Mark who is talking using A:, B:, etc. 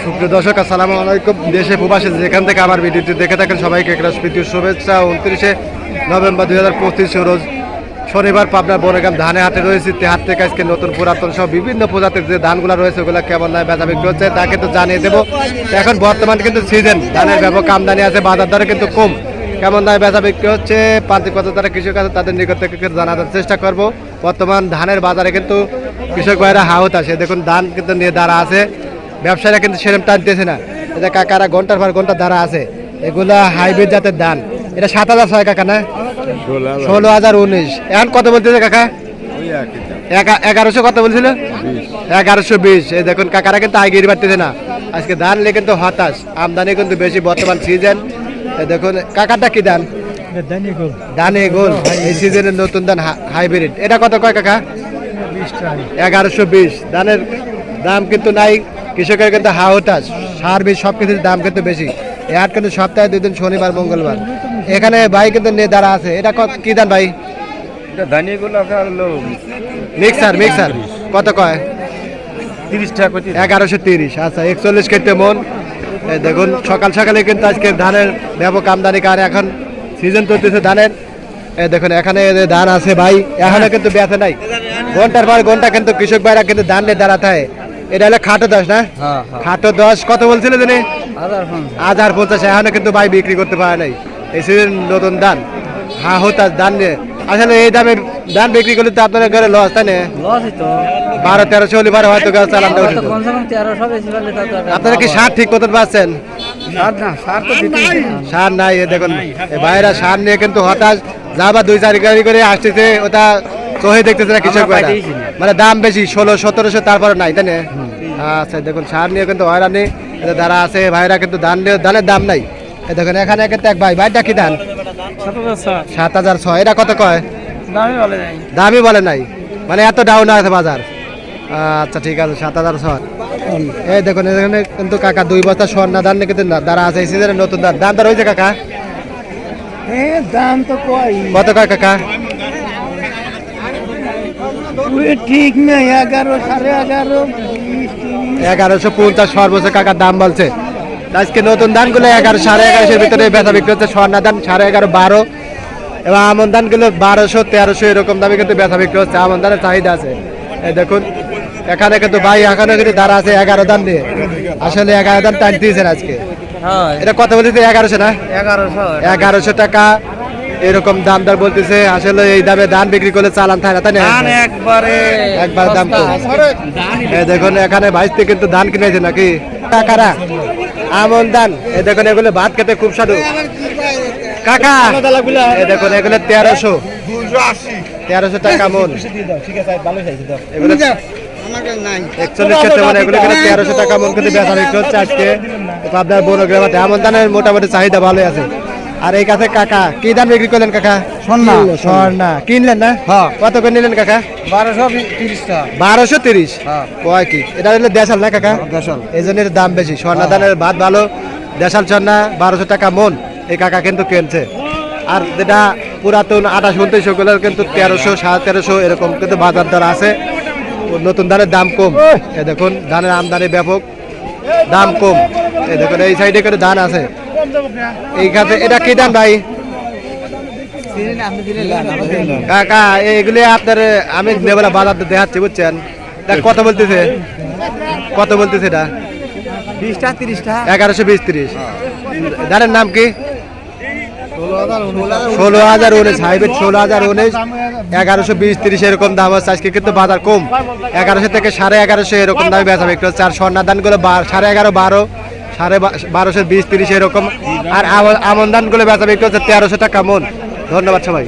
A: সুপ্রিয় দর্শক, আসসালামু আলাইকুম। দেশে প্রবাসে যেখান থেকে আমার ভিডিওটি দেখে থাকেন সবাইকে একটা প্রীতির শুভেচ্ছা। 29শে নভেম্বর 2025 রোজ শনিবার পাবনার বনগ্রাম ধানে হাটে রয়েছে। হাট থেকে আজকে নতুন পুরাতন সব বিভিন্ন প্রজাতির যে ধানগুলো রয়েছে ওগুলো কেমন নয় বেচা বিক্রি হচ্ছে তা কিন্তু জানিয়ে দেবো। এখন বর্তমান কিন্তু সিজন, ধানের ব্যাপক আমদানি আছে, বাজার দরে কিন্তু কম। কেমন দামে বেচা বিক্রি হচ্ছে প্রান্তিক পর্যায়ে যারা কৃষক আছে তাদের নিকট থেকে জানার চেষ্টা করব। বর্তমান ধানের বাজারে কিন্তু কৃষক ভাইরা হাউত আছে, দেখুন ধান কিন্তু নিয়ে দাঁড়া আছে, ব্যবসায়ীরা কিন্তু সেরকম টানতেছে না। এটা কাকারা ঘন্টার পর ঘন্টা দাঁড়া আছে, এগুলা হাইব্রিড জাতের ধান। এটা 7,006 কাকা না 16,019। এখন কত বলতেছে কাকা? 1100 কত বলছিল? 1120। এই দেখুন কাকারা কিন্তু আগে বাড়তেছে না, আজকে ধান নিয়ে কিন্তু হতাশ, আমদানি কিন্তু বেশি বর্তমান সিজন। দেখুন কাকারটা কি ধান? দানে গোল, এই সিজনের নতুন ধান হাইব্রিড। এটা কত কয় কাকা? 1120। ধানের দাম কিন্তু নাই, কৃষকের কিন্তু হাওতাস, সার বীজ সব কিছুর দাম কিন্তু বেশি। এই হাট কিন্তু সপ্তাহে 2 দিন, শনিবার মঙ্গলবার। এখানে ভাই কিন্তু নিয়ে দাঁড়া আছে, এটা কি ধান ভাই? মিক্সার কত কয়?
B: 30 টাকা।
A: 1130। আচ্ছা, 41 কেটে মন। দেখুন সকাল সকালে কিন্তু আজকে ধানের ব্যাপক আমদানি, কারণ এখন সিজন চলতেছে ধানের। দেখুন এখানে ধান আছে ভাই, এখনো কিন্তু বেচা নাই, ঘন্টার পর ঘন্টা কিন্তু কৃষক ভাইরা কিন্তু ধান নিয়ে দাঁড়াতে হয়। এটা হলো খাটো 10 না? খাটো 10 কত বলছিল জানি? 1050। এখনো কিন্তু ভাই বিক্রি করতে পারে নাই, এই সিজন নতুন ধান হতাশ ধান নিয়ে। আসলে এই দামে ধান বিক্রি করলে তো আপনার ঘরে লস, তাই না? 1200-1300 হলে পারে হয়তো চালানটা উঠে। আপনারা কি সার ঠিক মতন পাচ্ছেন? সার নাই। দেখুন ভাইরা সার নিয়ে কিন্তু হতাশ, যা বা 2-4 গাড়ি করে আসতেছে, ওটা চোখে দেখতেছে না কৃষক ভাইরা, মানে দাম বেশি 1600-1700, তারপরে নাই, তাই না? আচ্ছা, দেখুন সার নিয়ে কিন্তু হয়রানি যারা আছে ভাইরা, কিন্তু ধানের দাম নাই। দেখুন এখানে এক ভাই, ভাইটা কি ধান? 7,006। এটা কত কয়? দামই বলে নাই, মানে এত ডাউন আছে বাজার। আচ্ছা ঠিক আছে, 7,006। এই দেখুন এখানে কিন্তু কাকা 2 বস্তা স্বর্ণা ধান কিন্তু দাঁড়া আছে, এই সিজনের নতুন ধান। দাম দর হয়েছে কাকা?
B: দাম তো
A: কত কয় কাকা?
B: ঠিক নেই, 11, 11.5,
A: 1150 সর্বোচ্চ কাকার দাম বলছে। আজকে নতুন ধানগুলো 11, 11.5 ভিতরে বেচা বিক্রি হচ্ছে। স্বর্ণা ধান 11.5, 12, এবং আমন ধানগুলো 1200, 1300 এরকম দামে কিন্তু বেচা বিক্রি হচ্ছে। আমন ধানের চাহিদা আছে। এই দেখুন এখানে কিন্তু ভাই এখানে কিন্তু দাঁড়া আছে 11 ধান দিয়ে, আসলে 11 ধান টান দিয়েছেন আজকে। এটা কত বলতেছে? 1100 না? 1100 টাকা এরকম দাম দর বলতেছে। আসলে এই দামে ধান বিক্রি করলে চালান থাকে না, তাই না? একবার দাম কম। দেখুন এখানে ভাইতে কিন্তু ধান কিনেছে নাকি কাকারা, আমন ধান। এই দেখুন এগুলো ভাত খেতে খুব স্বাদু কাকা। এই দেখুন এগুলো 1300 টাকা মন। এগুলো 41 ক্ষেত্রে মানে এগুলো 1300 টাকা মন কিন্তু বেচা বিক্রি হচ্ছে আজকে আপনার বনগ্রামে। আমন ধানের মোটামুটি চাহিদা ভালোই আছে। আর এই কাছে কাকা কি দাম বিক্রি করলেন কাকা? স্বর্ণা কিনলেন না? কত করে নিলেন কাকা? 1230। কয় কি এটা হলো দেশাল না কাকা? এই জন্য দাম বেশি। স্বর্ণা ধানের ভাত ভালো, দেশাল স্বর্ণা 1200 টাকা মন এই কাকা কিন্তু কিনছে। আর যেটা পুরাতন 28-29 গুলোর কিন্তু 1300, 1350 এরকম কিন্তু বাজার দর আছে। নতুন ধানের দাম কম। এই দেখুন ধানের আমদানি ব্যাপক, দাম কম। এই দেখুন এই সাইডে করে ধান আছে। এই কাছে এটা কি ধান ভাই? কাকা এইগুলি আপনার আমি নেবেলা বাজার দেখাচ্ছি, বুঝছেন? কত বলতেছে? কত বলতেছে এটা? 1120-30। ধানের নাম কি? 16,019 হাইব্রিড, 16,019, 1120-30 এরকম দাম হচ্ছে আজকে, কিন্তু বাজার কম। 1100 থেকে 1150 এরকম দামে বেচা বিক্রি হচ্ছে। আর স্বর্ণা ধানগুলো 11.5, 12, 1220-30 এরকম। আর আমন ধানগুলো বেচা বিক্রি হচ্ছে 1300 টাকা মন। ধন্যবাদ সবাই।